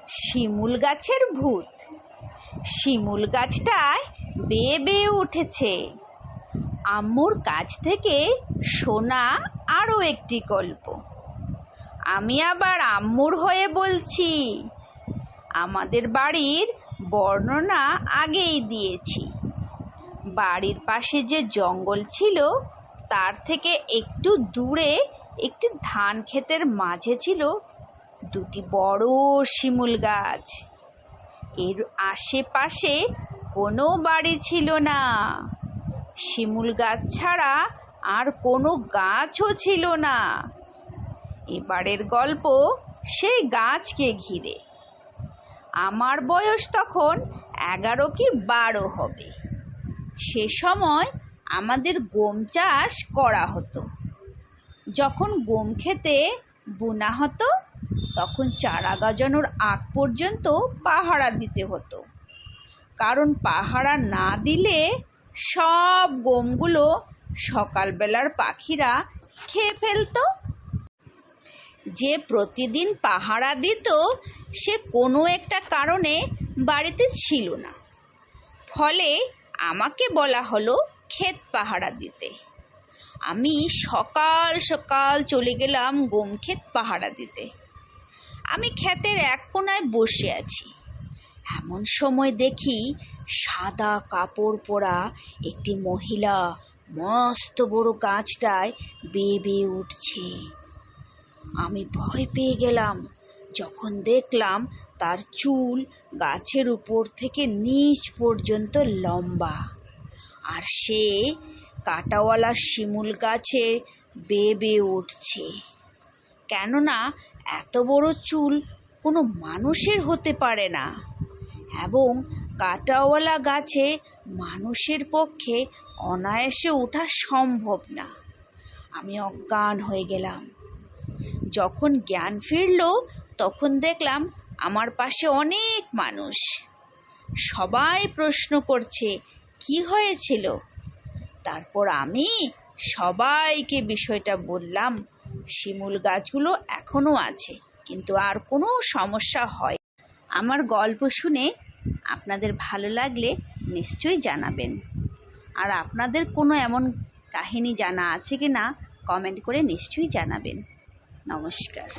শিমুল গাছের ভূত। শিমুল গাছটায় বেয়ে বেয়ে উঠেছে। আম্মুর কাছ থেকে শোনা আরও একটি গল্প। আমি আবার আম্মুর হয়ে বলছি। আমাদের বাড়ির বর্ণনা আগেই দিয়েছি। বাড়ির পাশে যে জঙ্গল ছিল তার থেকে একটু দূরে একটি ধান ক্ষেতের মাঝে ছিল দুটি বড় শিমুল গাছ। এর আশেপাশে কোনো বাড়ি ছিল না। শিমুল গাছ ছাড়া আর কোনো গাছও ছিল না। এবারের গল্প সেই গাছকে ঘিরে। আমার বয়স তখন 11 কি 12 হবে। সে সময় আমাদের গম চাষ করা হতো। যখন গম খেতে বোনা হতো তখন চারা গজানোর আগ পর্যন্ত পাহারা দিতে হতো। কারণ পাহারা না দিলে সব গমগুলো সকালবেলার পাখিরা খেয়ে ফেলতো। যে প্রতিদিন পাহারা দিত সে কোনো একটা কারণে বাড়িতে ছিল না। ফলে আমাকে বলা হলো ক্ষেত পাহারা দিতে। আমি সকাল সকাল চলে গেলাম গম ক্ষেত পাহারা দিতে। আমি ক্ষেতের এক কোনায় বসে আছি। এমন সময় দেখি সাদা কাপড় পরা একটি মহিলা মস্ত বড় গাছটায় বেয়ে বেয়ে উঠছে। আমি ভয় পেয়ে গেলাম যখন দেখলাম তার চুল গাছের উপর থেকে নিচ পর্যন্ত লম্বা, আর সে কাঁটাওয়ালা শিমুল গাছে বেয়ে বেয়ে উঠছে। কেননা এত বড় চুল কোনো মানুষের হতে পারে না, এবং কাঁটাওয়ালা গাছে মানুষের পক্ষে অনায়াসে ওঠা সম্ভব না। আমি অজ্ঞান হয়ে গেলাম। যখন জ্ঞান ফিরল তখন দেখলাম আমার পাশে অনেক মানুষ। সবাই প্রশ্ন করছে কি হয়েছিল। তারপর আমি সবাইকে বিষয়টা বললাম। শিমুল গাছগুলো এখনো আছে, কিন্তু আর কোনো সমস্যা হয়। আমার গল্প শুনে আপনাদের ভালো লাগলে নিশ্চয়ই জানাবেন। আর আপনাদের কোনো এমন কাহিনী জানা আছে কি না কমেন্ট করে নিশ্চয়ই জানাবেন। নমস্কার।